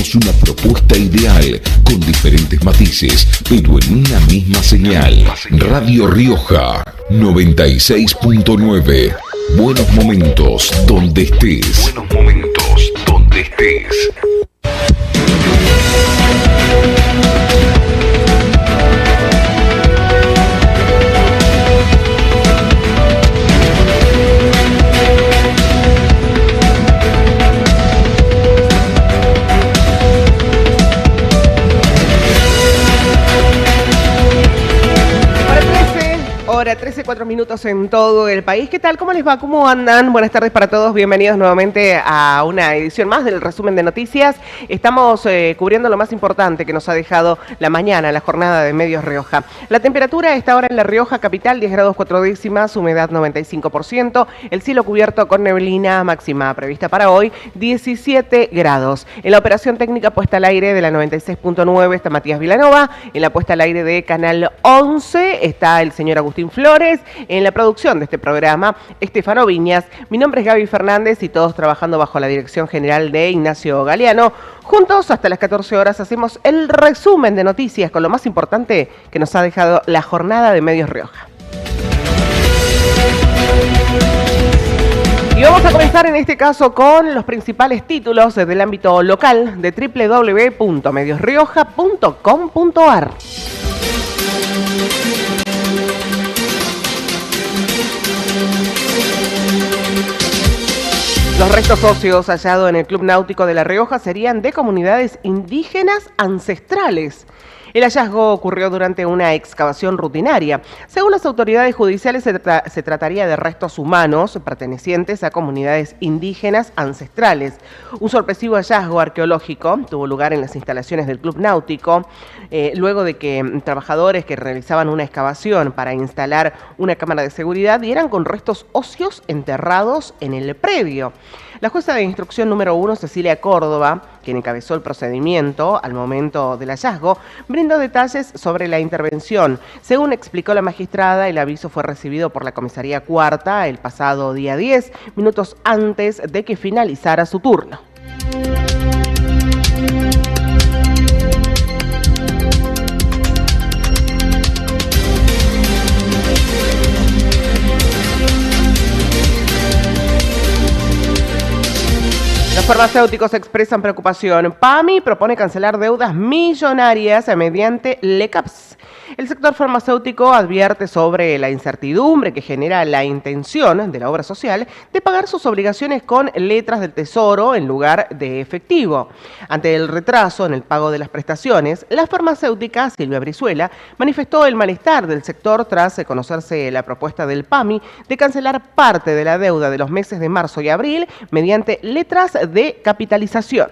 Somos una propuesta ideal, con diferentes matices, pero en una misma señal. Radio Rioja 96.9. Buenos momentos donde estés. Buenos momentos donde estés. Ahora 13:04 minutos en todo el país. ¿Qué tal? ¿Cómo les va? ¿Cómo andan? Buenas tardes para todos. Bienvenidos nuevamente a una edición más del resumen de noticias. Estamos cubriendo lo más importante que nos ha dejado la mañana, la jornada de Medios Rioja. La temperatura está ahora en La Rioja capital, 10 grados 4 décimas, humedad 95%, el cielo cubierto con neblina, máxima prevista para hoy, 17 grados. En la operación técnica puesta al aire de la 96.9 está Matías Vilanova, en la puesta al aire de Canal 11 está el señor Agustín Flores, en la producción de este programa, Estefano Viñas. Mi nombre es Gaby Fernández y todos trabajando bajo la dirección general de Ignacio Galeano. Juntos hasta las 14 horas hacemos el resumen de noticias con lo más importante que nos ha dejado la jornada de Medios Rioja. Y vamos a comenzar en este caso con los principales títulos del ámbito local de www.mediosrioja.com.ar. Los restos óseos hallados en el Club Náutico de La Rioja serían de comunidades indígenas ancestrales. El hallazgo ocurrió durante una excavación rutinaria. Según las autoridades judiciales, se trataría de restos humanos pertenecientes a comunidades indígenas ancestrales. Un sorpresivo hallazgo arqueológico tuvo lugar en las instalaciones del Club Náutico, luego de que trabajadores que realizaban una excavación para instalar una cámara de seguridad dieran con restos óseos enterrados en el predio. La jueza de instrucción número 1, Cecilia Córdoba, quien encabezó el procedimiento al momento del hallazgo, brindó detalles sobre la intervención. Según explicó la magistrada, el aviso fue recibido por la comisaría cuarta el pasado día 10, minutos antes de que finalizara su turno. Los farmacéuticos expresan preocupación. PAMI propone cancelar deudas millonarias mediante LECAPS. El sector farmacéutico advierte sobre la incertidumbre que genera la intención de la obra social de pagar sus obligaciones con letras del Tesoro en lugar de efectivo. Ante el retraso en el pago de las prestaciones, la farmacéutica Silvia Brizuela manifestó el malestar del sector tras conocerse la propuesta del PAMI de cancelar parte de la deuda de los meses de marzo y abril mediante letras de capitalización.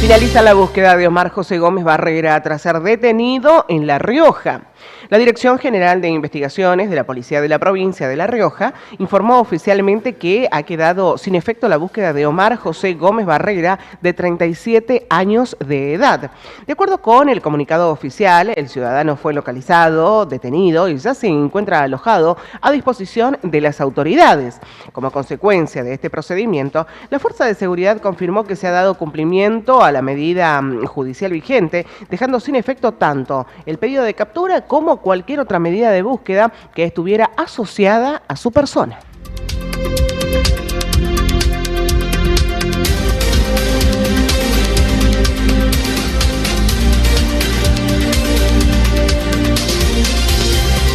Finaliza la búsqueda de Omar José Gómez Barrera tras ser detenido en La Rioja. La Dirección General de Investigaciones de la Policía de la Provincia de La Rioja informó oficialmente que ha quedado sin efecto la búsqueda de Omar José Gómez Barrera, de 37 años de edad. De acuerdo con el comunicado oficial, el ciudadano fue localizado, detenido y ya se encuentra alojado a disposición de las autoridades. Como consecuencia de este procedimiento, la Fuerza de Seguridad confirmó que se ha dado cumplimiento a la medida judicial vigente, dejando sin efecto tanto el pedido de captura como cualquier otra medida de búsqueda que estuviera asociada a su persona.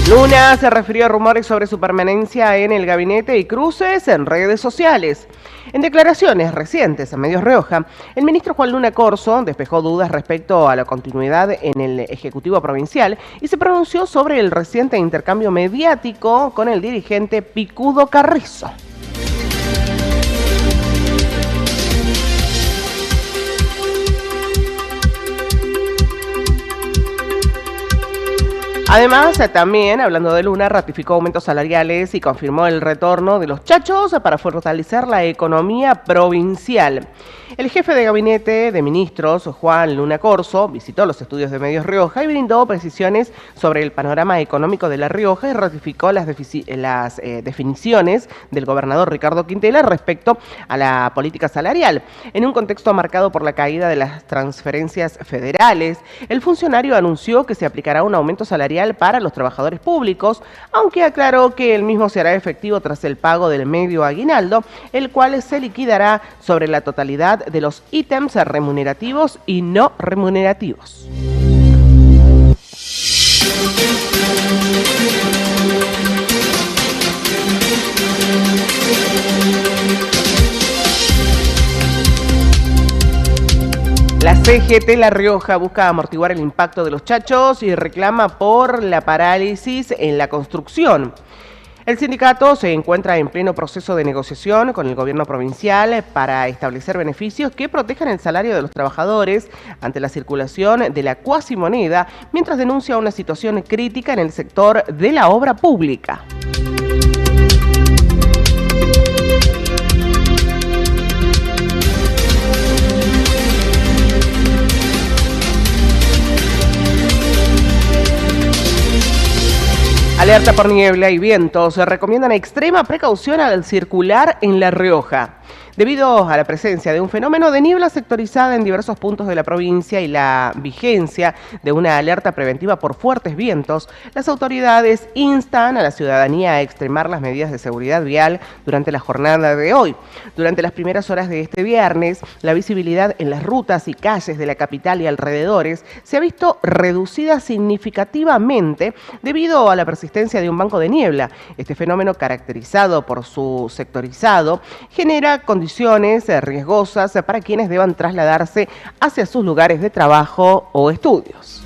Luna se refirió a rumores sobre su permanencia en el gabinete y cruces en redes sociales. En declaraciones recientes a Medios Rioja, el ministro Juan Luna Corso despejó dudas respecto a la continuidad en el Ejecutivo Provincial y se pronunció sobre el reciente intercambio mediático con el dirigente Picudo Carrizo. Además, también, hablando de Luna, ratificó aumentos salariales y confirmó el retorno de los chachos para fortalecer la economía provincial. El jefe de gabinete de ministros, Juan Luna Corso, visitó los estudios de Medios Rioja y brindó precisiones sobre el panorama económico de La Rioja y ratificó las definiciones del gobernador Ricardo Quintela respecto a la política salarial. En un contexto marcado por la caída de las transferencias federales, el funcionario anunció que se aplicará un aumento salarial para los trabajadores públicos, aunque aclaró que el mismo se hará efectivo tras el pago del medio aguinaldo, el cual se liquidará sobre la totalidad de los ítems remunerativos y no remunerativos. La CGT La Rioja busca amortiguar el impacto de los chachos y reclama por la parálisis en la construcción. El sindicato se encuentra en pleno proceso de negociación con el gobierno provincial para establecer beneficios que protejan el salario de los trabajadores ante la circulación de la cuasimoneda, mientras denuncia una situación crítica en el sector de la obra pública. Alerta por niebla y vientos. Recomiendan extrema precaución al circular en La Rioja. Debido a la presencia de un fenómeno de niebla sectorizada en diversos puntos de la provincia y la vigencia de una alerta preventiva por fuertes vientos, las autoridades instan a la ciudadanía a extremar las medidas de seguridad vial durante la jornada de hoy. Durante las primeras horas de este viernes, la visibilidad en las rutas y calles de la capital y alrededores se ha visto reducida significativamente debido a la persistencia de un banco de niebla. Este fenómeno, caracterizado por su sectorizado, genera condiciones riesgosas para quienes deban trasladarse hacia sus lugares de trabajo o estudios.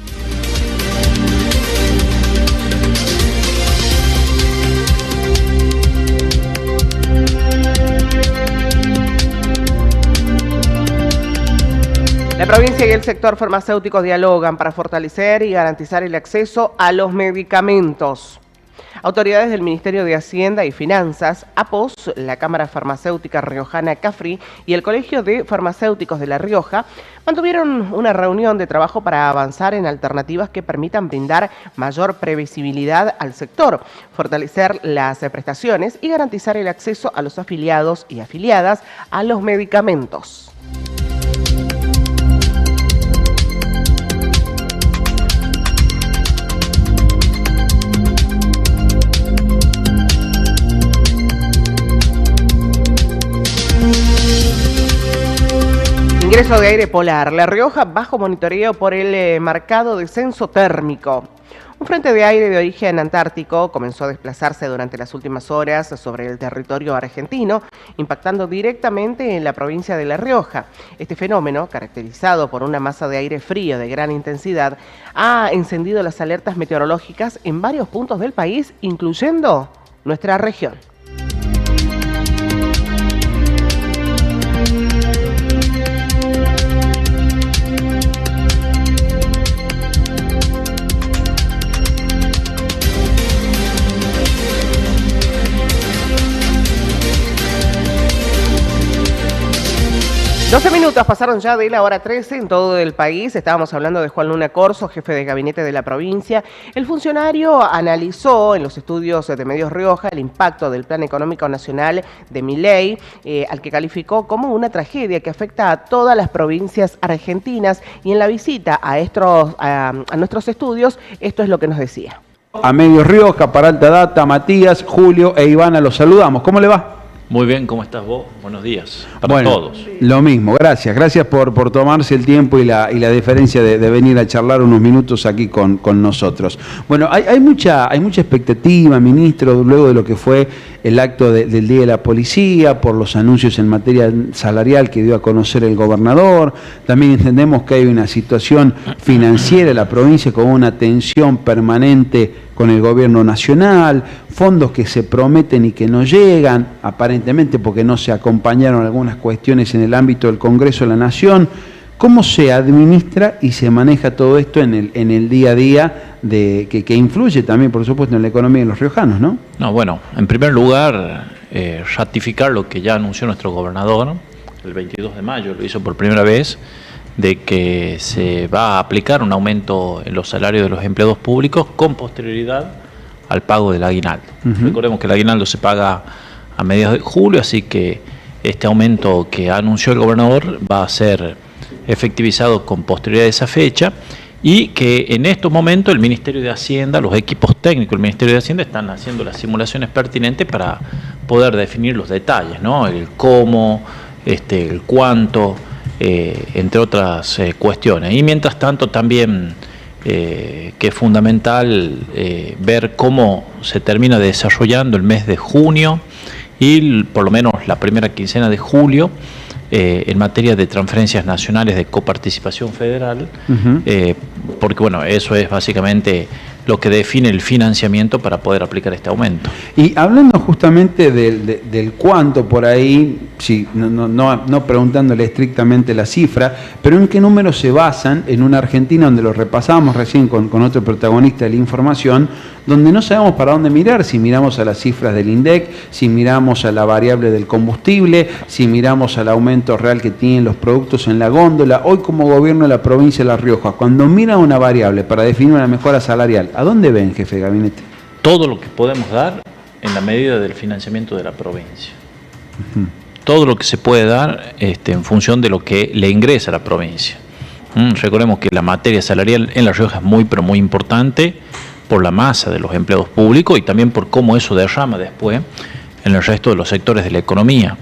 La provincia y el sector farmacéutico dialogan para fortalecer y garantizar el acceso a los medicamentos. Autoridades del Ministerio de Hacienda y Finanzas, APOS, la Cámara Farmacéutica Riojana CAFRI y el Colegio de Farmacéuticos de La Rioja mantuvieron una reunión de trabajo para avanzar en alternativas que permitan brindar mayor previsibilidad al sector, fortalecer las prestaciones y garantizar el acceso a los afiliados y afiliadas a los medicamentos. Ingreso de aire polar. La Rioja bajo monitoreo por el marcado descenso térmico. Un frente de aire de origen antártico comenzó a desplazarse durante las últimas horas sobre el territorio argentino, impactando directamente en la provincia de La Rioja. Este fenómeno, caracterizado por una masa de aire frío de gran intensidad, ha encendido las alertas meteorológicas en varios puntos del país, incluyendo nuestra región. Minutos pasaron ya de la hora 13 en todo el país. Estábamos hablando de Juan Luna Corso, jefe de gabinete de la provincia. El funcionario analizó en los estudios de Medios Rioja el impacto del Plan Económico Nacional de Milei, al que calificó como una tragedia que afecta a todas las provincias argentinas. Y en la visita a nuestros estudios, esto es lo que nos decía. A Medios Rioja, para Alta Data, Matías, Julio e Ivana, los saludamos. ¿Cómo le va? Muy bien, ¿cómo estás vos? Buenos días para todos. Lo mismo, gracias. Gracias por tomarse el tiempo y la deferencia de venir a charlar unos minutos aquí con nosotros. Bueno, hay mucha expectativa, ministro, luego de lo que fue el acto del Día de la Policía, por los anuncios en materia salarial que dio a conocer el gobernador. También entendemos que hay una situación financiera en la provincia con una tensión permanente con el gobierno nacional, fondos que se prometen y que no llegan, aparentemente porque no se acompañaron algunas cuestiones en el ámbito del Congreso de la Nación. ¿Cómo se administra y se maneja todo esto en el día a día que influye también, por supuesto, en la economía de los riojanos, ¿no? No, bueno, en primer lugar, ratificar lo que ya anunció nuestro gobernador el 22 de mayo, lo hizo por primera vez, de que se va a aplicar un aumento en los salarios de los empleados públicos con posterioridad al pago del aguinaldo. Recordemos que el aguinaldo se paga a mediados de julio, así que este aumento que anunció el gobernador va a ser efectivizado con posterioridad a esa fecha, y que en estos momentos el Ministerio de Hacienda, los equipos técnicos del Ministerio de Hacienda están haciendo las simulaciones pertinentes para poder definir los detalles, ¿no? El cómo, el cuánto, entre otras cuestiones. Y mientras tanto también que es fundamental ver cómo se termina desarrollando el mes de junio y por lo menos la primera quincena de julio en materia de transferencias nacionales de coparticipación federal, porque bueno, eso es básicamente lo que define el financiamiento para poder aplicar este aumento. Y hablando justamente del cuánto por ahí, sí, no preguntándole estrictamente la cifra, pero en qué números se basan en una Argentina donde lo repasábamos recién con otro protagonista de la información, donde no sabemos para dónde mirar, si miramos a las cifras del INDEC, si miramos a la variable del combustible, si miramos al aumento real que tienen los productos en la góndola. Hoy, como gobierno de la provincia de La Rioja, cuando mira una variable para definir una mejora salarial, ¿a dónde ven, jefe de gabinete? Todo lo que podemos dar en la medida del financiamiento de la provincia. Todo lo que se puede dar en función de lo que le ingresa a la provincia. Recordemos que la materia salarial en La Rioja es muy, pero muy importante por la masa de los empleados públicos y también por cómo eso derrama después en el resto de los sectores de la economía.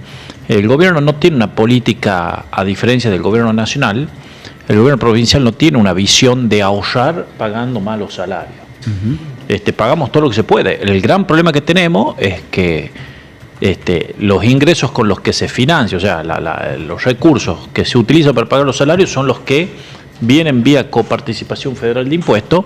El gobierno no tiene una política, a diferencia del gobierno nacional, el gobierno provincial no tiene una visión de ahorrar pagando malos salarios. Pagamos todo lo que se puede. El gran problema que tenemos es que los ingresos con los que se financia, o sea, los recursos que se utilizan para pagar los salarios son los que vienen vía coparticipación federal de impuestos,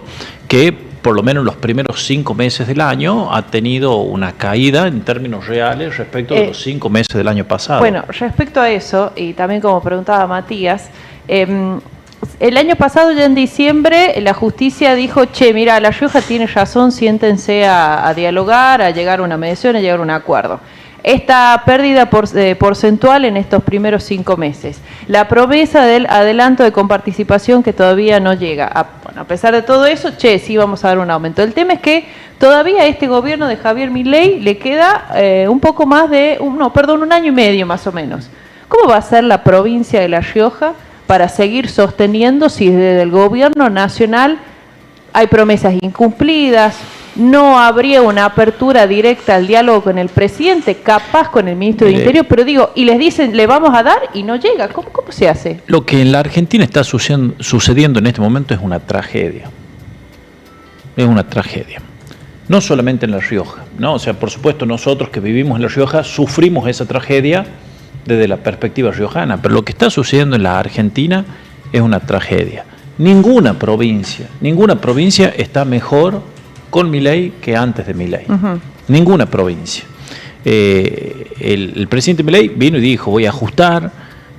que por lo menos en los primeros 5 meses del año ha tenido una caída en términos reales respecto de los 5 meses del año pasado. Bueno, respecto a eso, y también como preguntaba Matías, el año pasado, ya en diciembre, la justicia dijo, che, mira, La Rioja tiene razón, siéntense a dialogar, a llegar a una mediación, a llegar a un acuerdo. Esta pérdida porcentual en estos primeros 5 meses. La promesa del adelanto de comparticipación que todavía no llega. A pesar de todo eso, che, sí vamos a dar un aumento. El tema es que todavía a este gobierno de Javier Milei le queda un poco más de, un año y medio más o menos. ¿Cómo va a ser la provincia de La Rioja para seguir sosteniendo si desde el gobierno nacional hay promesas incumplidas? No habría una apertura directa al diálogo con el presidente, capaz con el ministro del Interior, pero digo, y les dicen, le vamos a dar y no llega. ¿Cómo se hace? Lo que en la Argentina está sucediendo en este momento es una tragedia. Es una tragedia. No solamente en La Rioja, ¿no? O sea, por supuesto, nosotros que vivimos en La Rioja sufrimos esa tragedia desde la perspectiva riojana, pero lo que está sucediendo en la Argentina es una tragedia. Ninguna provincia está mejor con Milei que antes de Milei. Ninguna provincia. El presidente Milei vino y dijo, voy a ajustar,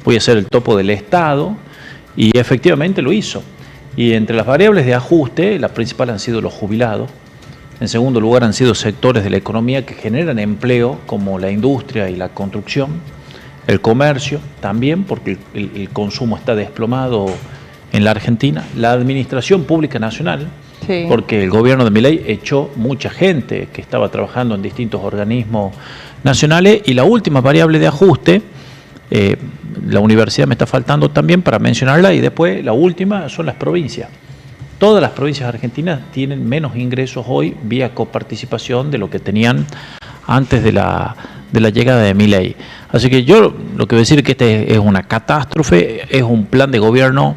voy a hacer el topo del Estado, y efectivamente lo hizo. Y entre las variables de ajuste, la principal han sido los jubilados. En segundo lugar han sido sectores de la economía que generan empleo, como la industria y la construcción, el comercio también, porque el consumo está desplomado en la Argentina, la administración pública nacional, sí, porque el gobierno de Milei echó mucha gente que estaba trabajando en distintos organismos nacionales, y la última variable de ajuste, la universidad me está faltando también para mencionarla, y después la última son las provincias. Todas las provincias argentinas tienen menos ingresos hoy vía coparticipación de lo que tenían antes de la llegada de Milei. Así que yo lo que voy a decir es que este es una catástrofe, es un plan de gobierno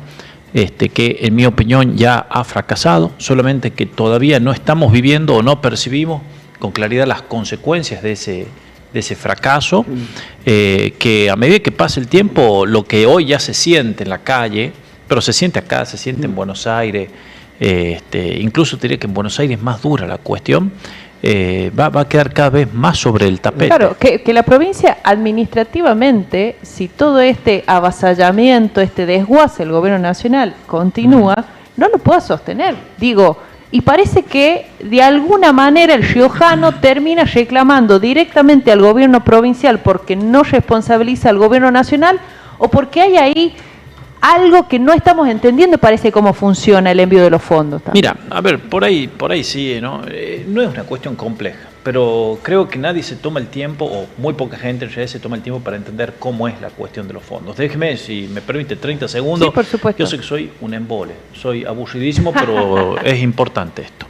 que en mi opinión ya ha fracasado, solamente que todavía no estamos viviendo o no percibimos con claridad las consecuencias de ese fracaso, que a medida que pasa el tiempo, lo que hoy ya se siente en la calle, pero se siente acá, se siente en Buenos Aires, incluso diría que en Buenos Aires es más dura la cuestión, va a quedar cada vez más sobre el tapete. Claro, que la provincia administrativamente, si todo este avasallamiento, este desguace del gobierno nacional continúa, no lo pueda sostener. Digo, y parece que de alguna manera el riojano termina reclamando directamente al gobierno provincial porque no responsabiliza al gobierno nacional o porque hay ahí algo que no estamos entendiendo, parece cómo funciona el envío de los fondos también. Mira, a ver, por ahí sí, ¿no? No es una cuestión compleja, pero creo que nadie se toma el tiempo, o muy poca gente en realidad se toma el tiempo para entender cómo es la cuestión de los fondos. Déjeme, si me permite, 30 segundos. Sí, por supuesto. Yo sé que soy un embole, soy aburridísimo, pero es importante esto.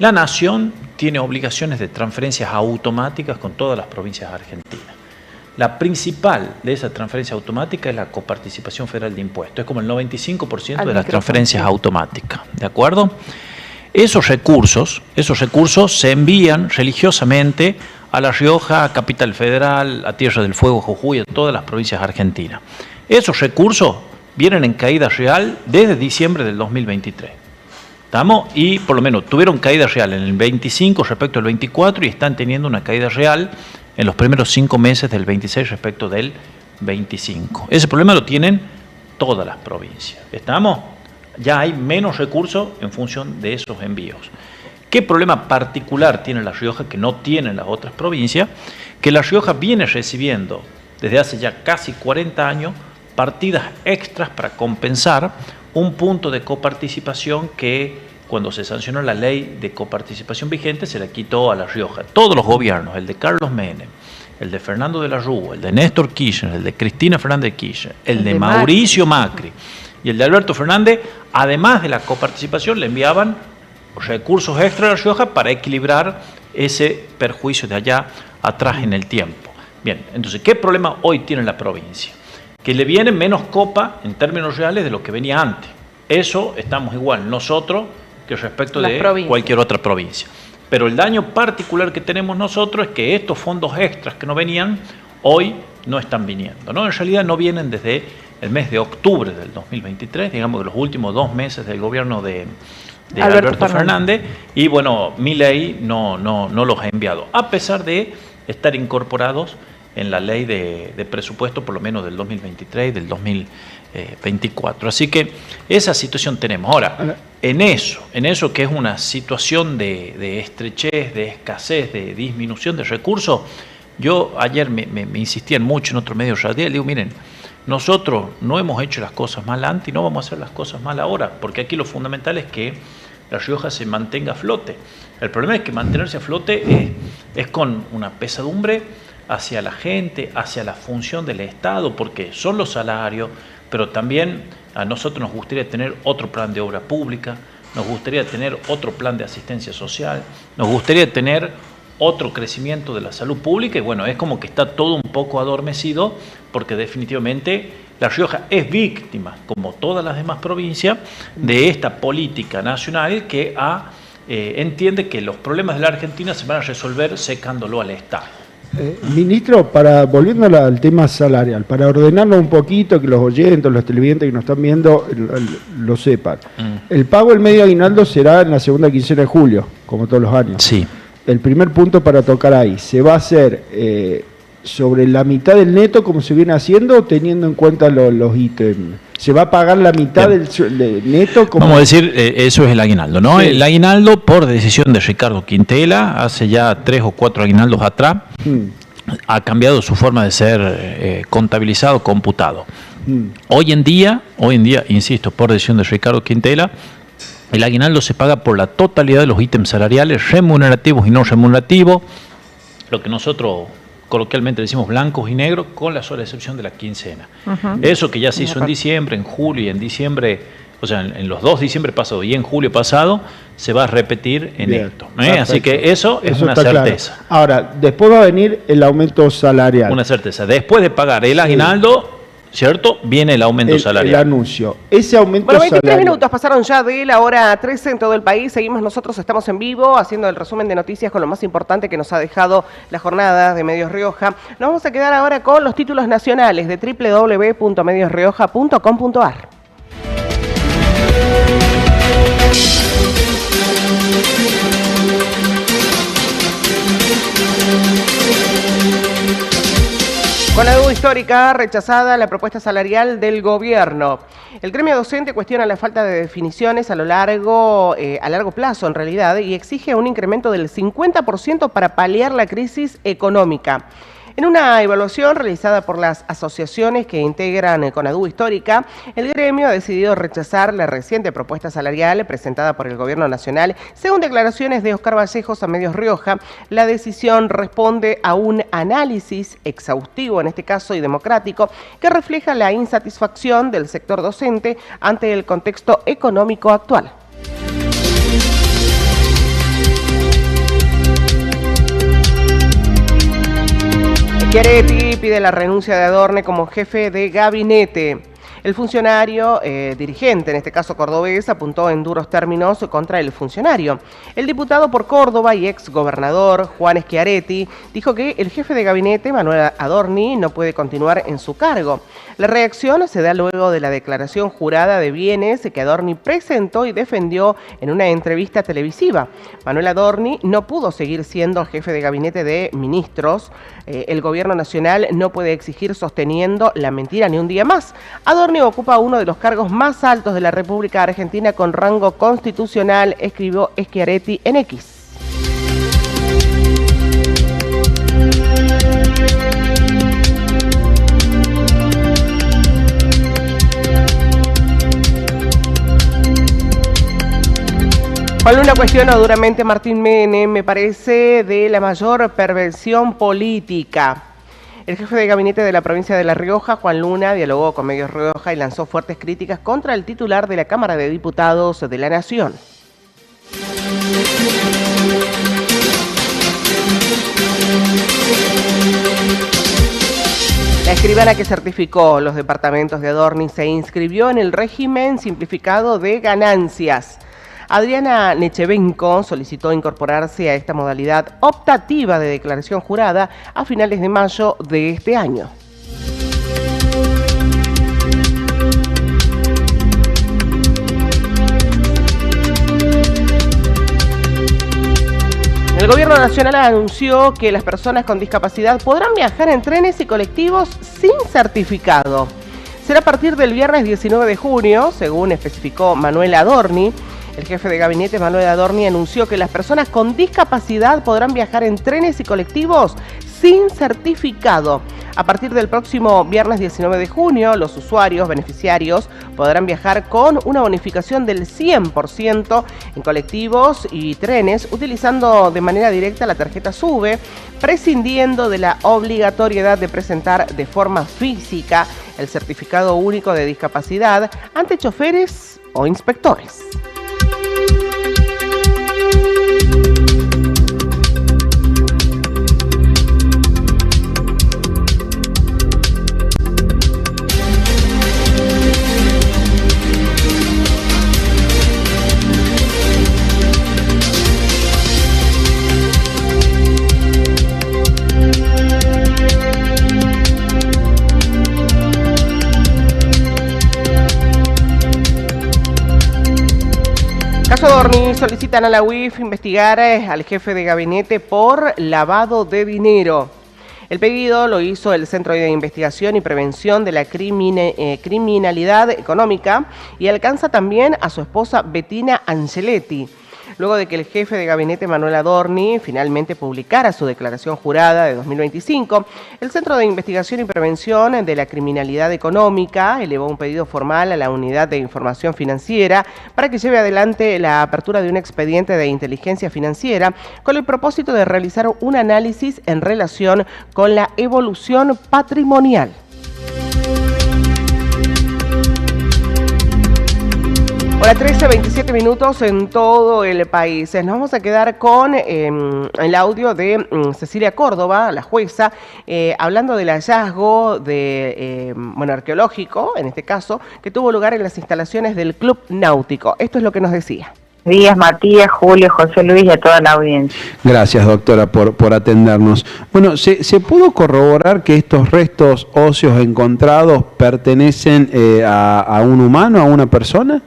La Nación tiene obligaciones de transferencias automáticas con todas las provincias argentinas. La principal de esa transferencia automática es la coparticipación federal de impuestos. Es como el 95% de las transferencias automáticas. ¿De acuerdo? Esos recursos se envían religiosamente a La Rioja, a Capital Federal, a Tierra del Fuego, Jujuy, a todas las provincias argentinas. Esos recursos vienen en caída real desde diciembre del 2023. ¿Estamos? Y por lo menos tuvieron caída real en el 25 respecto al 24 y están teniendo una caída real en los primeros 5 meses del 26 respecto del 25. Ese problema lo tienen todas las provincias. ¿Estamos? Ya hay menos recursos en función de esos envíos. ¿Qué problema particular tiene La Rioja que no tienen las otras provincias? Que La Rioja viene recibiendo desde hace ya casi 40 años partidas extras para compensar un punto de coparticipación que cuando se sancionó la ley de coparticipación vigente se le quitó a La Rioja. Todos los gobiernos, el de Carlos Menem, el de Fernando de la Rúa, el de Néstor Kirchner, el de Cristina Fernández de Kirchner, el de Mauricio Macri y el de Alberto Fernández, además de la coparticipación, le enviaban recursos extra a La Rioja para equilibrar ese perjuicio de allá atrás en el tiempo. Bien, entonces, ¿qué problema hoy tiene la provincia? Que le viene menos copa en términos reales de lo que venía antes. Eso estamos igual nosotros que respecto de cualquier otra provincia. Pero el daño particular que tenemos nosotros es que estos fondos extras que no venían, hoy no están viniendo, ¿no? En realidad no vienen desde el mes de octubre del 2023, digamos de los últimos 2 meses del gobierno de Alberto Fernández, y bueno, Milei no los ha enviado, a pesar de estar incorporados en la ley de presupuesto, por lo menos del 2023 y del 2024. Así que esa situación tenemos. Ahora, en eso que es una situación de estrechez, de escasez, de disminución de recursos, yo ayer me insistían mucho en otro medio radial, digo, miren, nosotros no hemos hecho las cosas mal antes y no vamos a hacer las cosas mal ahora, porque aquí lo fundamental es que La Rioja se mantenga a flote. El problema es que mantenerse a flote es con una pesadumbre hacia la gente, hacia la función del Estado, porque son los salarios, pero también a nosotros nos gustaría tener otro plan de obra pública, nos gustaría tener otro plan de asistencia social, nos gustaría tener otro crecimiento de la salud pública, y bueno, es como que está todo un poco adormecido, porque definitivamente La Rioja es víctima, como todas las demás provincias, de esta política nacional que entiende que los problemas de la Argentina se van a resolver secándolo al Estado. Ministro, volviendo al tema salarial, para ordenarlo un poquito, que los oyentes, los televidentes que nos están viendo lo sepan. El pago del medio aguinaldo será en la segunda quincena de julio, como todos los años. Sí. El primer punto para tocar ahí, ¿se va a hacer sobre la mitad del neto como se viene haciendo, teniendo en cuenta los ítems? ¿Se va a pagar la mitad del neto? Vamos a decir, eso es el aguinaldo, ¿no? Sí. El aguinaldo, por decisión de Ricardo Quintela, hace ya 3 o 4 aguinaldos atrás, ha cambiado su forma de ser contabilizado, computado. Hoy en día, insisto, por decisión de Ricardo Quintela, el aguinaldo se paga por la totalidad de los ítems salariales, remunerativos y no remunerativos, lo que nosotros coloquialmente decimos blancos y negros, con la sola excepción de la quincena. Eso que ya se hizo en diciembre, en julio y en diciembre, o sea, en los 2 diciembre pasados y en julio pasado, se va a repetir en esto. Así que eso es una certeza. Claro. Ahora, después va a venir el aumento salarial. Una certeza. Después de pagar el aguinaldo, ¿cierto? Viene el aumento salarial. El anuncio. Ese aumento salarial. 23 minutos pasaron ya de la hora 13 en todo el país. Seguimos nosotros, estamos en vivo, haciendo el resumen de noticias con lo más importante que nos ha dejado la jornada de Medios Rioja. Nos vamos a quedar ahora con los títulos nacionales de www.mediosrioja.com.ar. CONADU Histórica rechazada la propuesta salarial del gobierno. El gremio docente cuestiona la falta de definiciones a largo plazo en realidad y exige un incremento del 50% para paliar la crisis económica. En una evaluación realizada por las asociaciones que integran CONADU Histórica, el gremio ha decidido rechazar la reciente propuesta salarial presentada por el Gobierno Nacional. Según declaraciones de Oscar Vallejos a Medios Rioja, la decisión responde a un análisis exhaustivo, en este caso y democrático, que refleja la insatisfacción del sector docente ante el contexto económico actual. Schiaretti pide la renuncia de Adorni como jefe de gabinete. El funcionario dirigente, en este caso cordobés, apuntó en duros términos contra el funcionario. El diputado por Córdoba y ex gobernador Juan Schiaretti dijo que el jefe de gabinete, Manuel Adorni, no puede continuar en su cargo. La reacción se da luego de la declaración jurada de bienes que Adorni presentó y defendió en una entrevista televisiva. Manuel Adorni no pudo seguir siendo jefe de gabinete de ministros. El gobierno nacional no puede exigir sosteniendo la mentira ni un día más. Adorni ocupa uno de los cargos más altos de la República Argentina con rango constitucional, escribió Schiaretti en X. Juan Luna cuestiona duramente a Martín Menem, me parece de la mayor perversión política. El jefe de gabinete de la provincia de La Rioja, Juan Luna, dialogó con Medios Rioja y lanzó fuertes críticas contra el titular de la Cámara de Diputados de la Nación. La escribana que certificó los departamentos de Adorni se inscribió en el régimen simplificado de ganancias. Adriana Nechevenko solicitó incorporarse a esta modalidad optativa de declaración jurada a finales de mayo de este año. El Gobierno Nacional anunció que las personas con discapacidad podrán viajar en trenes y colectivos sin certificado. Será a partir del viernes 19 de junio, según especificó Manuel Adorni. El jefe de gabinete, Manuel Adorni, anunció que las personas con discapacidad podrán viajar en trenes y colectivos sin certificado. A partir del próximo viernes 19 de junio, los usuarios beneficiarios podrán viajar con una bonificación del 100% en colectivos y trenes, utilizando de manera directa la tarjeta SUBE, prescindiendo de la obligatoriedad de presentar de forma física el certificado único de discapacidad ante choferes o inspectores. Caso Adorni, solicitan a la UIF investigar al jefe de gabinete por lavado de dinero. El pedido lo hizo el Centro de Investigación y Prevención de la Criminalidad Económica y alcanza también a su esposa Bettina Angeletti. Luego de que el jefe de gabinete Manuel Adorni finalmente publicara su declaración jurada de 2025, el Centro de Investigación y Prevención de la Criminalidad Económica elevó un pedido formal a la Unidad de Información Financiera para que lleve adelante la apertura de un expediente de inteligencia financiera con el propósito de realizar un análisis en relación con la evolución patrimonial. Hola, 13:27 minutos en todo el país. Nos vamos a quedar con el audio de Cecilia Córdoba, la jueza, hablando del hallazgo de, arqueológico, en este caso, que tuvo lugar en las instalaciones del Club Náutico. Esto es lo que nos decía. Días, Matías, Julio, José Luis y a toda la audiencia. Gracias, doctora, por atendernos. Bueno, ¿se pudo corroborar que estos restos óseos encontrados pertenecen a un humano, a una persona?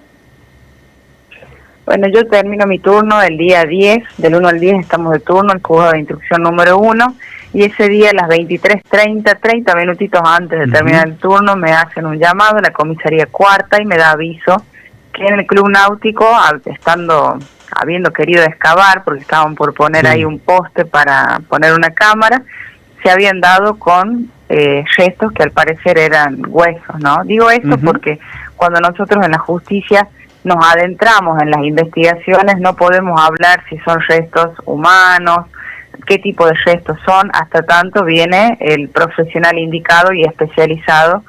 Bueno, yo termino mi turno el día 10, del 1 al 10 estamos de turno, el juzgado de instrucción número 1, y ese día a las 23:30, 30 minutitos antes de terminar el turno, me hacen un llamado a la comisaría cuarta y me da aviso que en el Club Náutico, habiendo querido excavar, porque estaban por poner ahí un poste para poner una cámara, se habían dado con gestos que al parecer eran huesos, ¿no? Digo esto porque cuando nosotros en la justicia nos adentramos en las investigaciones, no podemos hablar si son restos humanos, qué tipo de restos son, hasta tanto viene el profesional indicado y especializado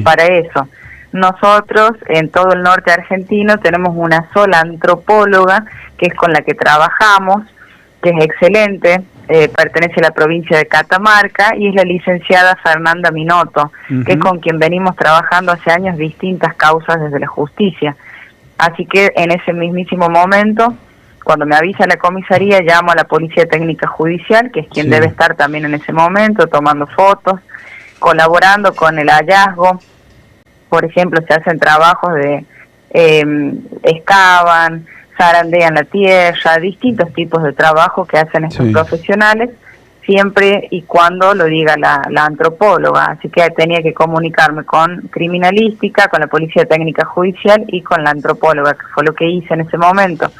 para eso. Nosotros en todo el norte argentino tenemos una sola antropóloga que es con la que trabajamos, que es excelente, pertenece a la provincia de Catamarca y es la licenciada Fernanda Minotto, que es con quien venimos trabajando hace años distintas causas desde la justicia. Así que en ese mismísimo momento, cuando me avisa la comisaría, llamo a la Policía Técnica Judicial, que es quien debe estar también en ese momento, tomando fotos, colaborando con el hallazgo. Por ejemplo, se hacen trabajos de excavan, zarandean la tierra, distintos tipos de trabajo que hacen estos profesionales, siempre y cuando lo diga la antropóloga. Así que tenía que comunicarme con criminalística, con la Policía Técnica Judicial y con la antropóloga, que fue lo que hice en ese momento.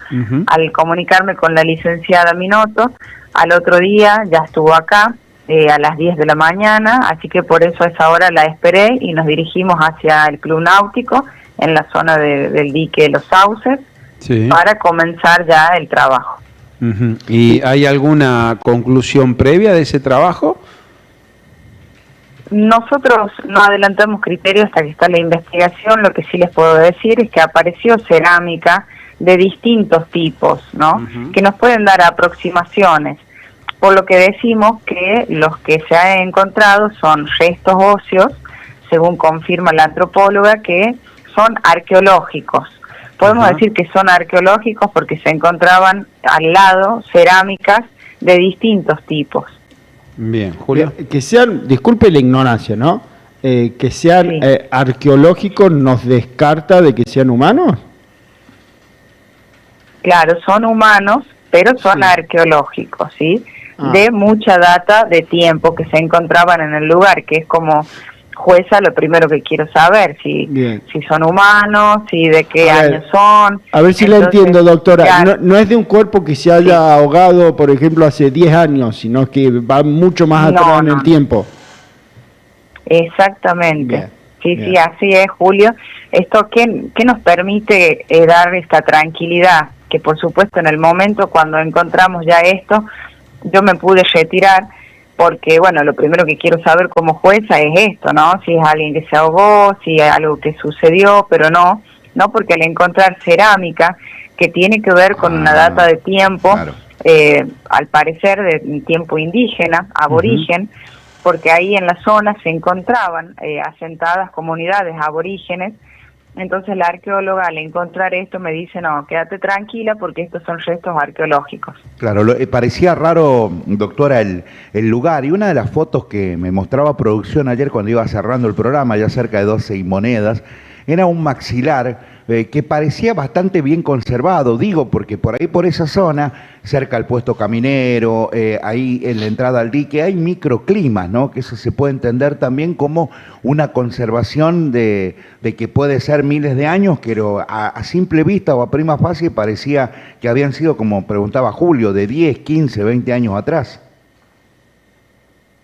Al comunicarme con la licenciada Minotto, al otro día ya estuvo acá, a las 10 de la mañana, así que por eso a esa hora la esperé y nos dirigimos hacia el Club Náutico, en la zona del dique de Los Sauces, para comenzar ya el trabajo. ¿Y hay alguna conclusión previa de ese trabajo? Nosotros no adelantamos criterios hasta que está la investigación. Lo que sí les puedo decir es que apareció cerámica de distintos tipos, ¿no? Que nos pueden dar aproximaciones, por lo que decimos que los que se han encontrado son restos óseos, según confirma la antropóloga, que son arqueológicos. Podemos decir que son arqueológicos porque se encontraban al lado cerámicas de distintos tipos. Bien, Julio. Que sean, disculpe la ignorancia, ¿no? Que sean arqueológicos nos descarta de que sean humanos. Claro, son humanos, pero son arqueológicos, ¿sí? De mucha data de tiempo que se encontraban en el lugar, que es como jueza lo primero que quiero saber, si son humanos, si de qué años son. A ver si la entiendo, doctora. No es de un cuerpo que se haya ahogado, por ejemplo, hace 10 años, sino que va mucho más atrás en el tiempo. Exactamente. Sí, así es, Julio. Esto ¿qué nos permite dar esta tranquilidad? Que por supuesto en el momento cuando encontramos ya esto, yo me pude retirar, porque, bueno, lo primero que quiero saber como jueza es esto, ¿no? Si es alguien que se ahogó, si es algo que sucedió, pero no porque al encontrar cerámica, que tiene que ver con una data de tiempo, al parecer de tiempo indígena, aborigen, porque ahí en la zona se encontraban asentadas comunidades aborígenes. Entonces la arqueóloga al encontrar esto me dice, no, quédate tranquila porque estos son restos arqueológicos. Claro, parecía raro, doctora, el lugar, y una de las fotos que me mostraba producción ayer cuando iba cerrando el programa, ya cerca de 12 y monedas, era un maxilar que parecía bastante bien conservado, digo, porque por ahí, por esa zona, cerca del puesto caminero, ahí en la entrada al dique, hay microclimas, ¿no? Que eso se puede entender también como una conservación de que puede ser miles de años, pero a simple vista o a prima facie parecía que habían sido, como preguntaba Julio, de 10, 15, 20 años atrás.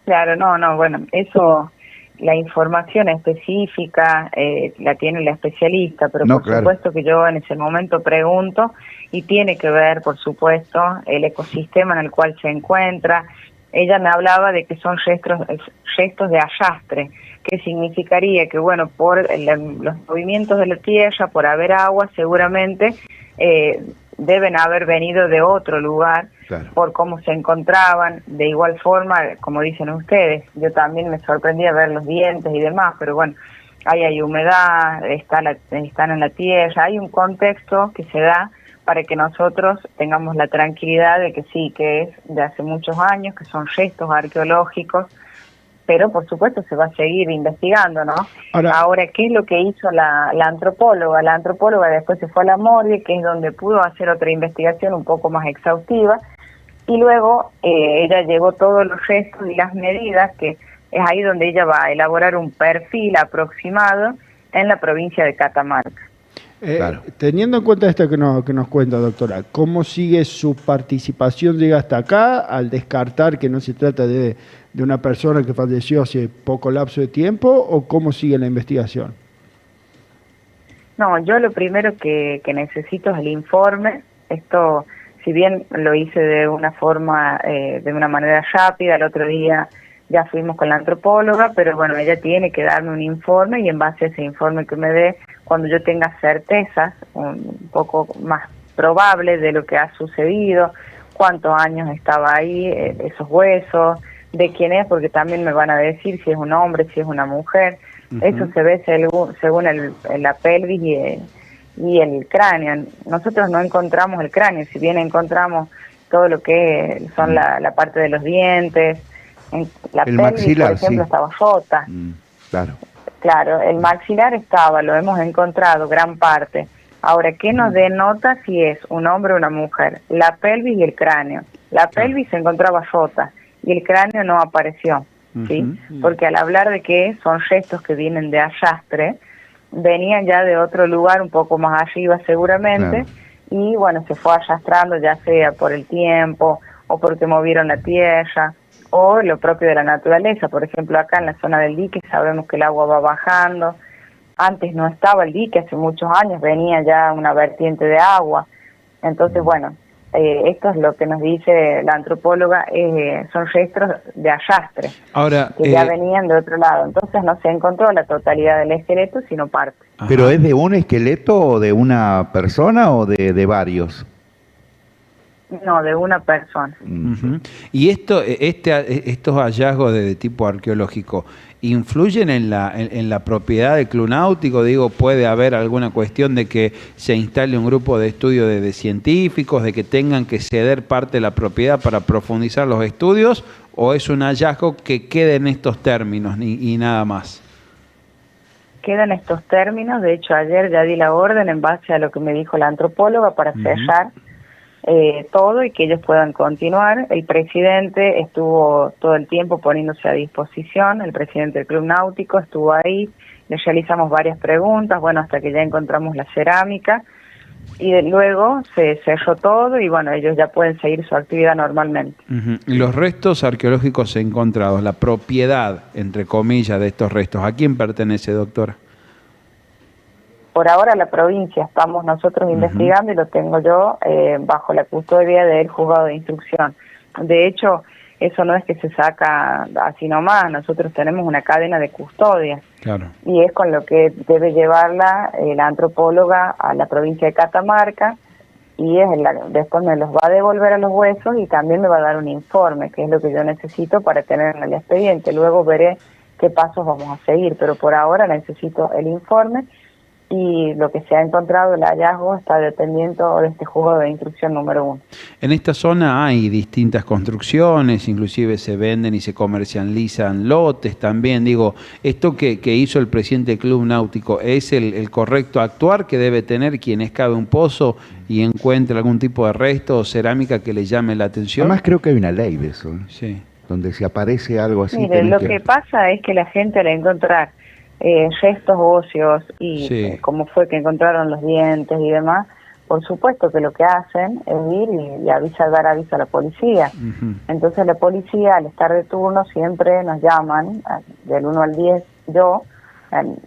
Claro, bueno, eso... La información específica la tiene la especialista, pero por supuesto que yo en ese momento pregunto y tiene que ver, por supuesto, el ecosistema en el cual se encuentra. Ella me hablaba de que son restos de arrastre, que significaría que, bueno, por los movimientos de la tierra, por haber agua, seguramente deben haber venido de otro lugar, por cómo se encontraban. De igual forma, como dicen ustedes, yo también me sorprendía ver los dientes y demás, pero bueno, ahí hay humedad, están en la tierra, hay un contexto que se da para que nosotros tengamos la tranquilidad de que sí, que es de hace muchos años, que son restos arqueológicos, pero por supuesto se va a seguir investigando, ¿no? Ahora, ¿qué es lo que hizo la antropóloga? La antropóloga después se fue a la morgue, que es donde pudo hacer otra investigación un poco más exhaustiva, y luego ella llevó todos los restos y las medidas, que es ahí donde ella va a elaborar un perfil aproximado en la provincia de Catamarca. Claro. Teniendo en cuenta esto que nos cuenta, doctora, ¿cómo sigue su participación? ¿Llega hasta acá al descartar que no se trata de una persona que falleció hace poco lapso de tiempo, o cómo sigue la investigación? No, yo lo primero que necesito es el informe. Esto, si bien lo hice de una forma, de una manera rápida, el otro día ya fuimos con la antropóloga, pero bueno, ella tiene que darme un informe, y en base a ese informe que me dé, cuando yo tenga certezas un poco más probables de lo que ha sucedido, cuántos años estaba ahí, esos huesos, de quién es, porque también me van a decir si es un hombre, si es una mujer. Eso se ve según la pelvis y el cráneo. Nosotros no encontramos el cráneo, si bien encontramos todo lo que son la parte de los dientes. La el pelvis, maxilar, por ejemplo, sí, estaba rota. Claro. Claro, el maxilar estaba, lo hemos encontrado, gran parte. Ahora, ¿qué nos denota si es un hombre o una mujer? La pelvis y el cráneo. La pelvis se encontraba rota y el cráneo no apareció, ¿sí? Porque al hablar de que son restos que vienen de arrastre, venían ya de otro lugar un poco más arriba seguramente, y bueno, se fue arrastrando, ya sea por el tiempo o porque movieron la tierra, o lo propio de la naturaleza. Por ejemplo, acá en la zona del dique sabemos que el agua va bajando. Antes no estaba el dique, hace muchos años venía ya una vertiente de agua. Entonces, bueno, esto es lo que nos dice la antropóloga, son restos de arrastre, Ahora, que ya venían de otro lado. Entonces no se encontró la totalidad del esqueleto, sino parte. ¿Pero es de un esqueleto o de una persona o de varios? No, de una persona. ¿Y estos hallazgos de tipo arqueológico influyen en la propiedad del Club Náutico? Digo, ¿puede haber alguna cuestión de que se instale un grupo de estudio de científicos, de que tengan que ceder parte de la propiedad para profundizar los estudios, o es un hallazgo que quede en estos términos y nada más? Quedan estos términos. De hecho, ayer ya di la orden en base a lo que me dijo la antropóloga para cerrar todo y que ellos puedan continuar. El presidente estuvo todo el tiempo poniéndose a disposición, el presidente del Club Náutico estuvo ahí, le realizamos varias preguntas, bueno, hasta que ya encontramos la cerámica, y luego se cerró todo y bueno, ellos ya pueden seguir su actividad normalmente. Los restos arqueológicos encontrados, la propiedad, entre comillas, de estos restos, ¿a quién pertenece, doctora? Por ahora la provincia estamos nosotros investigando y lo tengo yo bajo la custodia del juzgado de instrucción. De hecho, eso no es que se saca así nomás, nosotros tenemos una cadena de custodia. Claro. Y es con lo que debe llevarla la antropóloga a la provincia de Catamarca, y después me los va a devolver a los huesos y también me va a dar un informe, que es lo que yo necesito para tener en el expediente. Luego veré qué pasos vamos a seguir, pero por ahora necesito el informe. Y lo que se ha encontrado, el hallazgo, está dependiendo de este juzgado de instrucción número 1. En esta zona hay distintas construcciones, inclusive se venden y se comercializan lotes también. Digo, esto que hizo el presidente del Club Náutico, ¿es el correcto actuar que debe tener quien excave un pozo y encuentre algún tipo de resto o cerámica que le llame la atención? Además creo que hay una ley de eso, sí, donde si aparece algo así... Mire, lo que pasa es que la gente al encontrar restos óseos y como fue que encontraron los dientes y demás, por supuesto que lo que hacen es ir y dar aviso a la policía. Entonces la policía, al estar de turno, siempre nos llaman, del 1 al 10,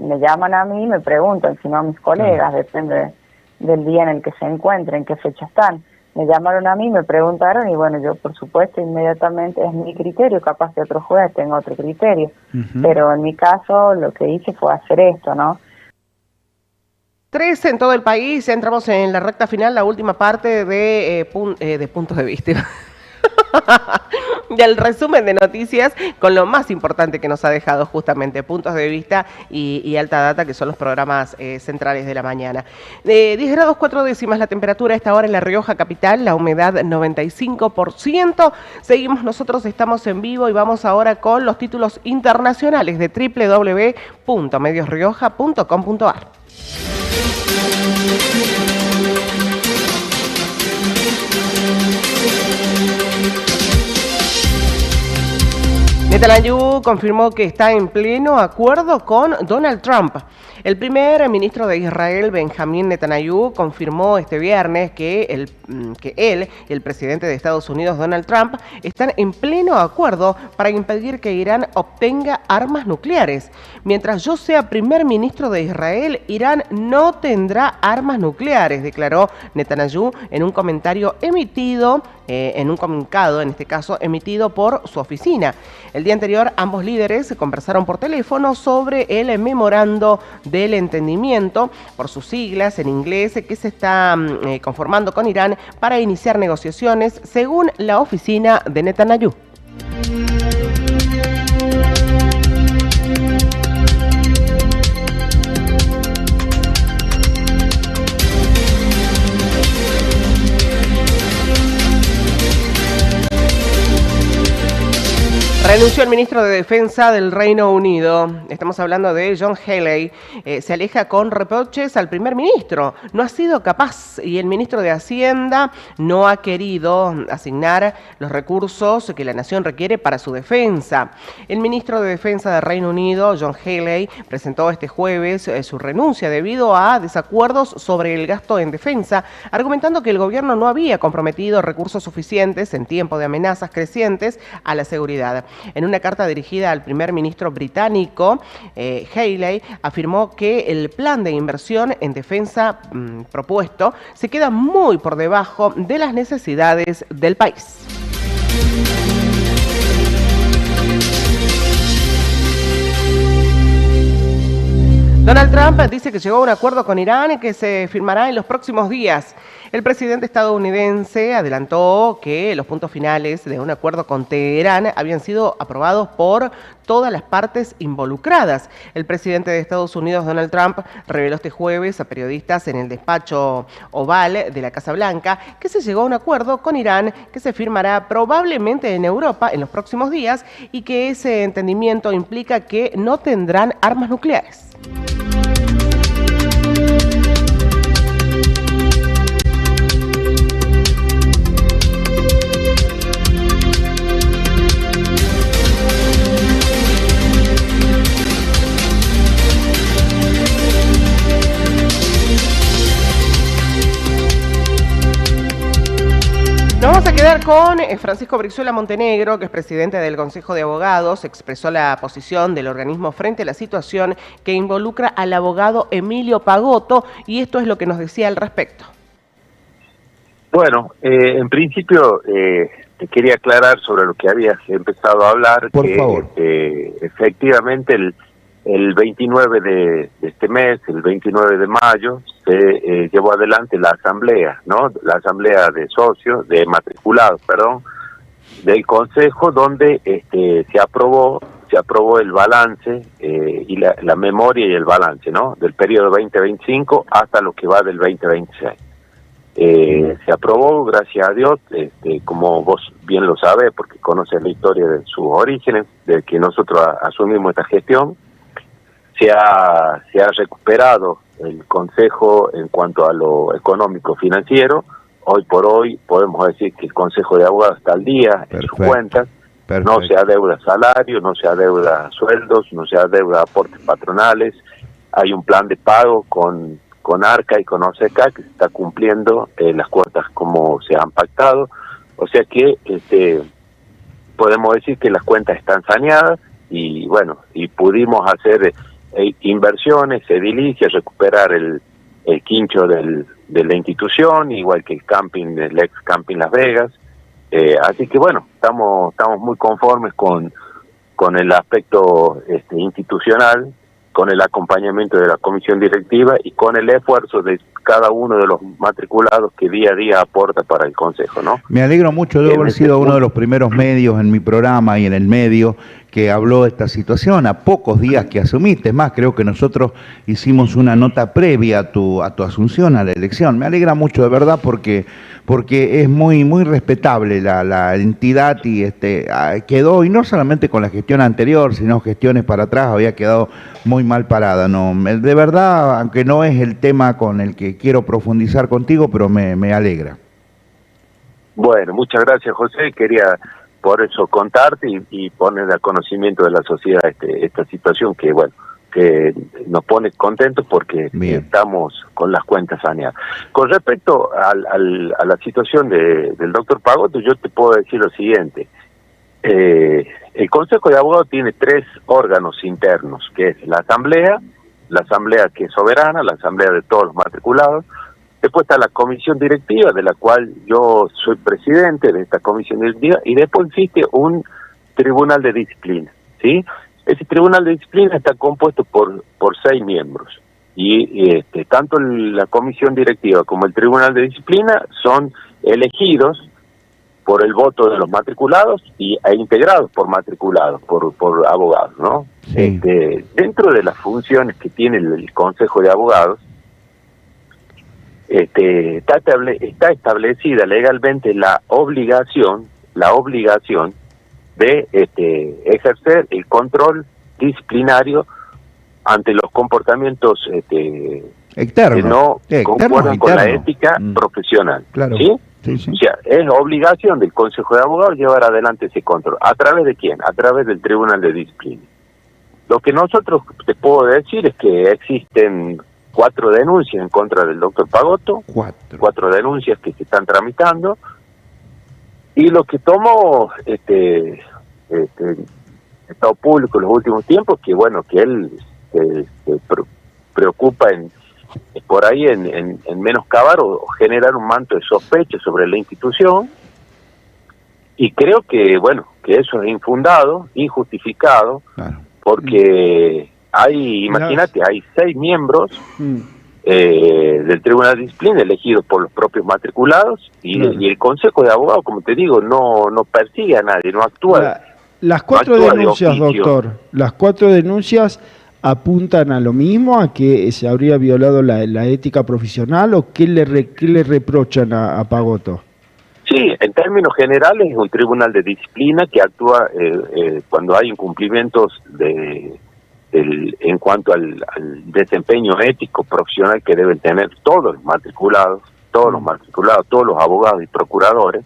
me llaman a mí y me preguntan, si no a mis colegas, depende del día en el que se encuentren, qué fecha están. Me llamaron a mí, me preguntaron y bueno, yo por supuesto inmediatamente, es mi criterio, capaz que otro juez tenga otro criterio, pero en mi caso lo que hice fue hacer esto, ¿no? 3 en todo el país, entramos en la recta final, la última parte de puntos de vista. Del resumen de noticias con lo más importante que nos ha dejado justamente puntos de vista y alta data, que son los programas centrales de la mañana. 10 grados 4 décimas la temperatura a esta hora en La Rioja capital, la humedad 95%. Seguimos, nosotros estamos en vivo y vamos ahora con los títulos internacionales de www.mediosrioja.com.ar. Netanyahu confirmó que está en pleno acuerdo con Donald Trump. El primer ministro de Israel, Benjamín Netanyahu, confirmó este viernes que él y el presidente de Estados Unidos, Donald Trump, están en pleno acuerdo para impedir que Irán obtenga armas nucleares. Mientras yo sea primer ministro de Israel, Irán no tendrá armas nucleares, declaró Netanyahu en un comentario emitido, en un comunicado, en este caso, emitido por su oficina. El día anterior, ambos líderes conversaron por teléfono sobre el memorando del entendimiento, por sus siglas en inglés, que se está conformando con Irán para iniciar negociaciones, según la oficina de Netanyahu. Renunció el ministro de Defensa del Reino Unido. Estamos hablando de John Healey. Se aleja con reproches al primer ministro. No ha sido capaz y el ministro de Hacienda no ha querido asignar los recursos que la nación requiere para su defensa. El ministro de Defensa del Reino Unido, John Healey, presentó este jueves su renuncia debido a desacuerdos sobre el gasto en defensa, argumentando que el gobierno no había comprometido recursos suficientes en tiempo de amenazas crecientes a la seguridad. En una carta dirigida al primer ministro británico, Healey afirmó que el plan de inversión en defensa propuesto se queda muy por debajo de las necesidades del país. Donald Trump dice que llegó a un acuerdo con Irán y que se firmará en los próximos días. El presidente estadounidense adelantó que los puntos finales de un acuerdo con Teherán habían sido aprobados por todas las partes involucradas. El presidente de Estados Unidos, Donald Trump, reveló este jueves a periodistas en el despacho Oval de la Casa Blanca que se llegó a un acuerdo con Irán que se firmará probablemente en Europa en los próximos días y que ese entendimiento implica que no tendrán armas nucleares. Nos vamos a quedar con Francisco Brizuela Montenegro, que es presidente del Consejo de Abogados. Expresó la posición del organismo frente a la situación que involucra al abogado Emilio Pagotto, y esto es lo que nos decía al respecto. Bueno, en principio te quería aclarar sobre lo que habías empezado a hablar. Por favor. Efectivamente el 29 de este mes, el 29 de mayo, se llevó adelante la asamblea, ¿no? La asamblea de socios, de matriculados, perdón, del Consejo, donde se aprobó el balance y la memoria y el balance, ¿no? Del periodo 2025 hasta lo que va del 2026. Se aprobó, gracias a Dios, como vos bien lo sabés, porque conoces la historia de sus orígenes, de que nosotros asumimos esta gestión. Se ha recuperado el Consejo en cuanto a lo económico-financiero. Hoy por hoy podemos decir que el Consejo de Abogados está al día en sus cuentas. Perfecto. No se adeuda salario, no se adeuda sueldos, no se adeuda aportes patronales. Hay un plan de pago con ARCA y con OSECA que se está cumpliendo las cuotas como se han pactado. O sea que podemos decir que las cuentas están saneadas y bueno, y pudimos hacer inversiones, edilicias, recuperar el quincho de la institución, igual que el ex camping Las Vegas. Así que bueno, estamos muy conformes con el aspecto institucional, con el acompañamiento de la comisión directiva y con el esfuerzo de cada uno de los matriculados que día a día aporta para el Consejo, ¿no? Me alegro mucho de haber sido uno de los primeros medios en mi programa y en el medio que habló de esta situación a pocos días que asumiste. Es más, creo que nosotros hicimos una nota previa a tu asunción a la elección. Me alegra mucho, de verdad, porque es muy respetable la entidad y quedó, y no solamente con la gestión anterior, sino gestiones para atrás, había quedado muy mal parada. No, de verdad, aunque no es el tema con el que quiero profundizar contigo, pero me alegra. Bueno, muchas gracias, José. Quería por eso contarte y poner a conocimiento de la sociedad esta situación que, bueno, que nos pone contentos porque estamos con las cuentas saneadas. Con respecto a la situación del doctor Pagotto, yo te puedo decir lo siguiente. El Consejo de Abogados tiene 3 órganos internos, que es la asamblea que es soberana, la asamblea de todos los matriculados. Después está la comisión directiva, de la cual yo soy presidente de esta comisión directiva, y después existe un tribunal de disciplina, ¿sí? Ese tribunal de disciplina está compuesto por 6 miembros, y tanto la comisión directiva como el tribunal de disciplina son elegidos por el voto de los matriculados e integrados por matriculados, por abogados, ¿no? Sí. Dentro de las funciones que tiene el Consejo de Abogados, está establecida legalmente la obligación de ejercer el control disciplinario ante los comportamientos externos, que no concuerdan con la ética profesional. Claro. ¿Sí? Sí, sí. O sea, es obligación del Consejo de Abogados llevar adelante ese control. ¿A través de quién? A través del Tribunal de Disciplina. Lo que nosotros te puedo decir es que existen 4 denuncias en contra del doctor Pagotto, 4 denuncias que se están tramitando, y lo que tomó Estado Público en los últimos tiempos, que bueno, que él se preocupa por ahí en menoscabar o generar un manto de sospecha sobre la institución, y creo que bueno, que eso es infundado, injustificado, claro, porque imagínate, hay 6 miembros del Tribunal de Disciplina elegidos por los propios matriculados, y el Consejo de Abogados, como te digo, no persigue a nadie, no actúa. Las 4 denuncias, doctor, las 4 denuncias apuntan a lo mismo, a que se habría violado la ética profesional, o qué le reprochan a Pagotto. Sí, en términos generales es un tribunal de disciplina que actúa cuando hay incumplimientos en cuanto al desempeño ético profesional que deben tener todos los matriculados, todos los abogados y procuradores.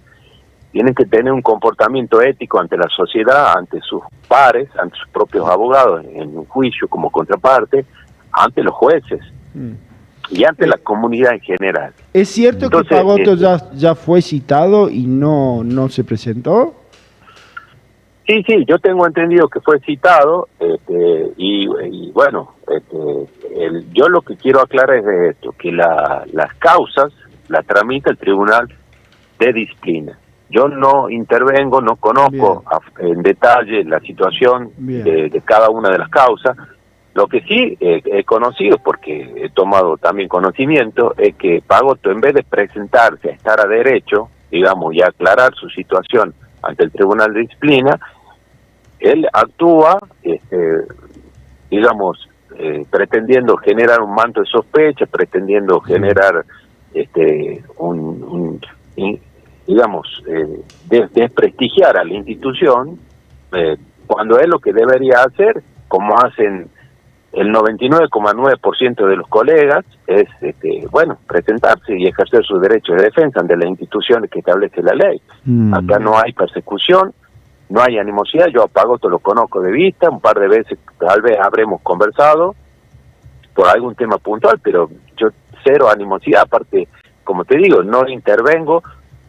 Tienen que tener un comportamiento ético ante la sociedad, ante sus pares, ante sus propios abogados en un juicio como contraparte, ante los jueces y ante la comunidad en general. ¿Es cierto que Pagotto ya fue citado y no se presentó? Sí, yo tengo entendido que fue citado, y bueno, yo lo que quiero aclarar es de esto, que las causas las tramita el Tribunal de Disciplina. Yo no intervengo, no conozco en detalle la situación de cada una de las causas. Lo que sí he conocido, porque he tomado también conocimiento, es que Pagotto, en vez de presentarse a estar a derecho, digamos, y aclarar su situación ante el Tribunal de Disciplina, él actúa, pretendiendo generar un manto de sospecha, pretendiendo generar desprestigiar a la institución, cuando es lo que debería hacer, como hacen el 99,9% de los colegas, es presentarse y ejercer sus derechos de defensa ante las instituciones que establece la ley. Acá no hay persecución, no hay animosidad. Yo a Pagotto lo conozco de vista, un par de veces tal vez habremos conversado por algún tema puntual, pero yo cero animosidad. Aparte, como te digo, no intervengo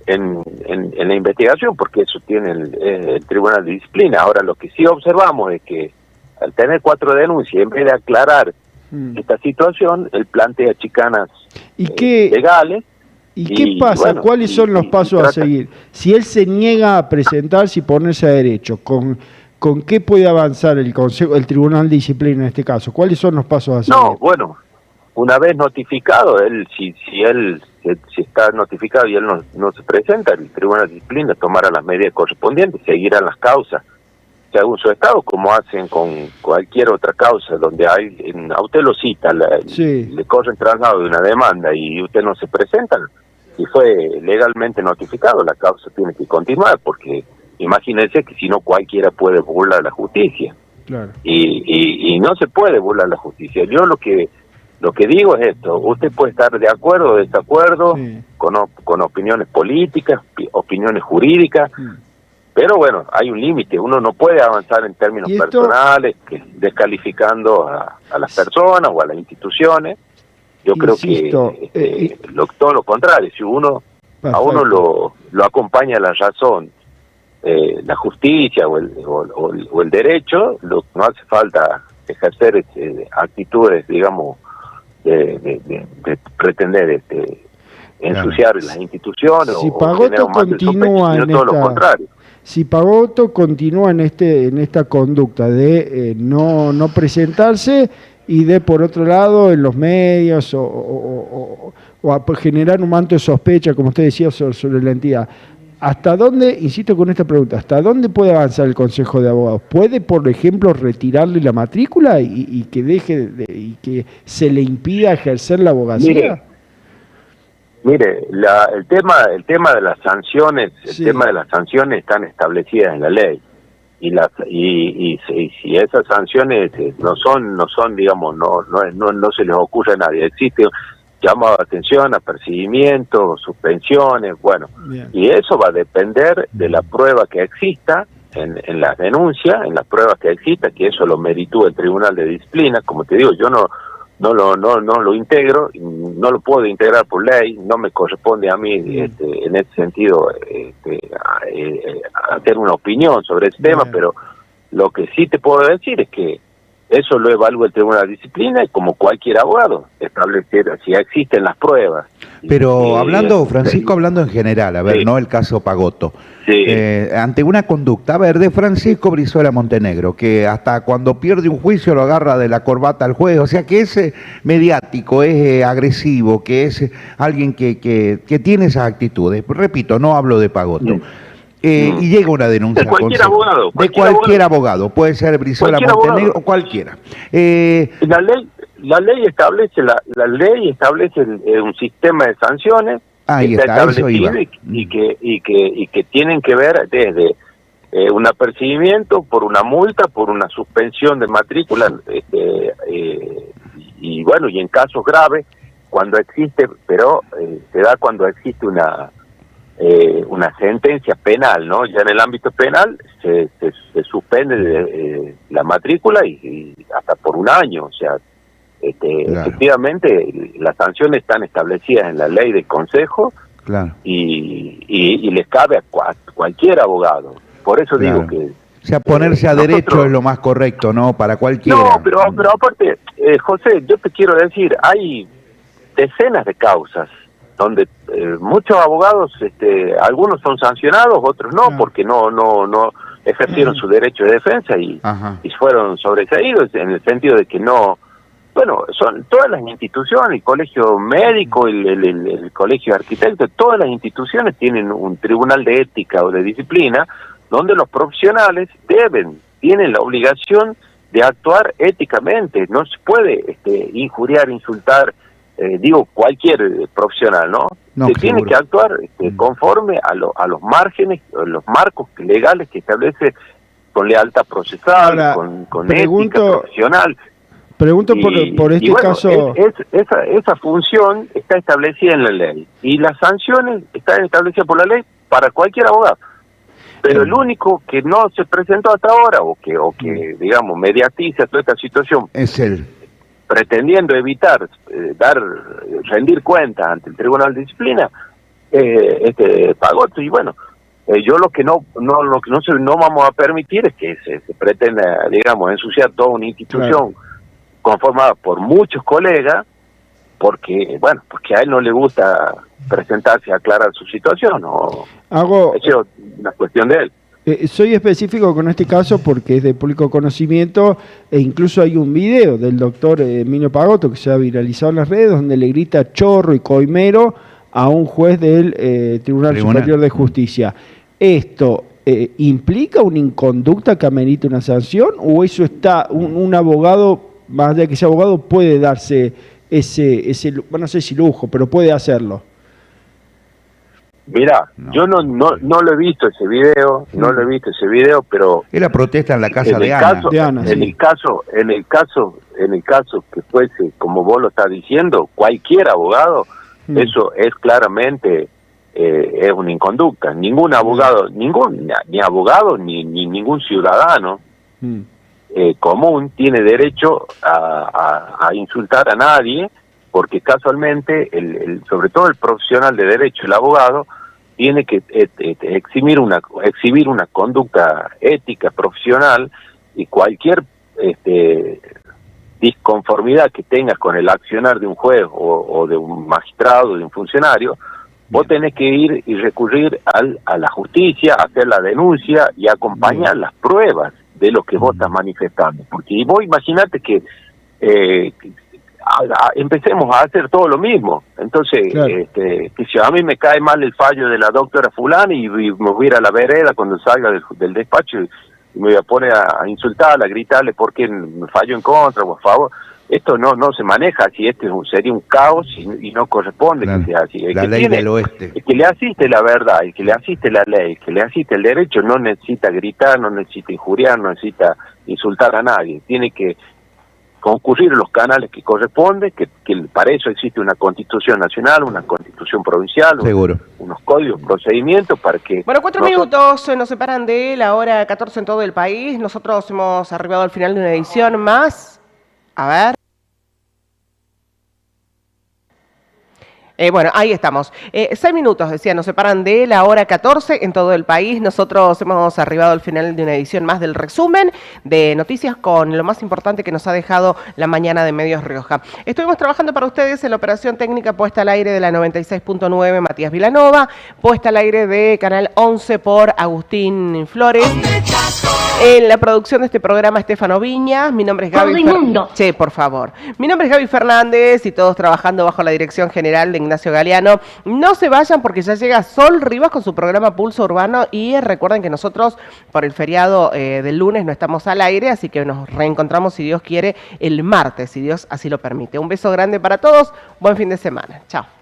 en la investigación, porque eso tiene el Tribunal de Disciplina. Ahora, lo que sí observamos es que al tener 4 denuncias, en vez de aclarar esta situación, él plantea chicanas legales. ¿Y qué pasa? Bueno, ¿cuáles son los pasos a seguir? Si él se niega a presentarse y ponerse a derecho, ¿con qué puede avanzar el Tribunal de Disciplina en este caso? ¿Cuáles son los pasos a seguir? No, bueno, una vez notificado, si está notificado y él no se presenta, el Tribunal de Disciplina tomará las medidas correspondientes, seguirán las causas según su estado, como hacen con cualquier otra causa donde a usted lo cita, le corren traslado de una demanda y usted no se presenta, y fue legalmente notificado, la causa tiene que continuar, porque imagínense que si no, cualquiera puede burlar la justicia. Claro. Y no se puede burlar la justicia. Yo lo que digo es esto: usted puede estar de acuerdo o desacuerdo con opiniones políticas, opiniones jurídicas, Pero bueno, hay un límite, uno no puede avanzar en términos personales, descalificando a las personas o a las instituciones. Yo creo que todo lo contrario, si a uno lo acompaña la razón, la justicia o el derecho, no hace falta ejercer actitudes, digamos, de pretender ensuciar las instituciones si o Pagotto continúa en todo lo contrario. Si Pagotto continúa en esta conducta de no presentarse y de, por otro lado, en los medios o a generar un manto de sospecha, como usted decía, sobre la entidad, ¿hasta dónde, insisto con esta pregunta, hasta dónde puede avanzar el Consejo de Abogados? ¿Puede, por ejemplo, retirarle la matrícula y que y que se le impida ejercer la abogacía? Mire, el tema de las sanciones, tema de las sanciones están establecidas en la ley y si esas sanciones no son digamos no se les ocurre a nadie, existe llamado de atención, apercibimiento, suspensiones, bueno, bien. Y eso va a depender de la prueba que exista en las denuncias, en las pruebas que exista, que eso lo meritúa el Tribunal de Disciplina. Como te digo, yo no lo integro, no lo puedo integrar por ley, no me corresponde a mí en ese sentido hacer una opinión sobre ese tema, pero lo que sí te puedo decir es que eso lo evalúa el Tribunal de Disciplina y como cualquier abogado, establecer si existen las pruebas. Pero Francisco, hablando en general, a ver, no el caso Pagotto. Sí. Ante una conducta, a ver, de Francisco Brizuela Montenegro, que hasta cuando pierde un juicio lo agarra de la corbata al juez, o sea que es mediático, es agresivo, que es alguien que tiene esas actitudes. Repito, no hablo de Pagotto. Y llega una denuncia. De cualquier abogado. De cualquier abogado. Puede ser Brizuela Montenegro o cualquiera. La ley establece un sistema de sanciones que está establecido y que tienen que ver desde un apercibimiento por una multa, por una suspensión de matrícula, y bueno, y en casos graves cuando existe, pero se da cuando existe una sentencia penal, ¿no? Ya en el ámbito penal se suspende la matrícula y hasta por un año, o sea, claro. Efectivamente las sanciones están establecidas en la ley del Consejo, claro. y les cabe a cualquier abogado. Por eso claro. Digo que... O sea, ponerse a derecho es lo más correcto, ¿no? Para cualquiera. No, pero aparte, José, yo te quiero decir, hay decenas de causas donde muchos abogados, algunos son sancionados, otros no, porque no ejercieron su derecho de defensa y fueron sobreseídos, en el sentido de que no, bueno, son todas las instituciones, el colegio médico, el colegio de arquitectos, todas las instituciones tienen un tribunal de ética o de disciplina, donde los profesionales tienen la obligación de actuar éticamente, no se puede injuriar, insultar, cualquier profesional, ¿no? Se tiene que actuar conforme a los márgenes, los marcos legales que establece con lealtad procesal, ahora, con ética profesional. Pregunto por este caso... Esa función está establecida en la ley, y las sanciones están establecidas por la ley para cualquier abogado. Pero el único que no se presentó hasta ahora, o que digamos, mediatiza toda esta situación... Es él. Pretendiendo evitar rendir cuentas ante el Tribunal de Disciplina, Pagotto, y bueno, yo lo que no vamos a permitir es que se pretenda, digamos, ensuciar toda una institución conformada por muchos colegas, porque a él no le gusta presentarse a aclarar su situación, es una cuestión de él. Soy específico con este caso porque es de público conocimiento e incluso hay un video del doctor Emilio Pagotto que se ha viralizado en las redes donde le grita chorro y coimero a un juez del Tribunal Superior de Justicia. ¿Esto implica una inconducta que amerite una sanción o eso está un abogado, más allá de que sea abogado, puede darse ese no sé si lujo, pero puede hacerlo? Mirá, yo no lo he visto ese video, pero... Es la protesta en la casa de Ana. En el caso que fuese, como vos lo estás diciendo, cualquier abogado, eso es claramente es una inconducta. Ningún abogado, ni abogado ni ningún ciudadano común tiene derecho a insultar a nadie, porque casualmente, sobre todo el profesional de derecho, el abogado, tiene que exhibir una conducta ética, profesional, y cualquier disconformidad que tengas con el accionar de un juez o de un magistrado, de un funcionario, vos tenés que ir y recurrir a la justicia, hacer la denuncia y acompañar las pruebas de lo que vos estás manifestando. Porque vos imaginate que empecemos a hacer todo lo mismo. Entonces, claro, que si a mí me cae mal el fallo de la doctora fulana y me voy a ir a la vereda cuando salga del despacho y me voy a poner a insultarla, a gritarle porque me falló en contra o a favor. Esto no se maneja así, sería un caos y no corresponde que sea así. La ley del oeste. El que le asiste la verdad, el que le asiste la ley, el que le asiste el derecho, no necesita gritar, no necesita injuriar, no necesita insultar a nadie. Tiene que concurrir a los canales que corresponde, que para eso existe una constitución nacional, una constitución provincial, unos códigos, procedimientos para que... Bueno, 4 minutos nos separan de la hora 14 en todo el país. Nosotros hemos arribado al final de una edición más. A ver. Bueno, ahí estamos. 6 minutos, decía, nos separan de la hora 14 en todo el país. Nosotros hemos arribado al final de una edición más del resumen de noticias con lo más importante que nos ha dejado la mañana de Medios Rioja. Estuvimos trabajando para ustedes en la operación técnica puesta al aire de la 96.9 Matías Vilanova, puesta al aire de Canal 11 por Agustín Flores. En la producción de este programa, Estefano Viñas. Mi nombre es Gaby Che, por favor. Mi nombre es Gaby Fernández y todos trabajando bajo la dirección general de Ignacio Galeano. No se vayan porque ya llega Sol Rivas con su programa Pulso Urbano y recuerden que nosotros por el feriado del lunes no estamos al aire, así que nos reencontramos si Dios quiere el martes, si Dios así lo permite. Un beso grande para todos, buen fin de semana. Chao.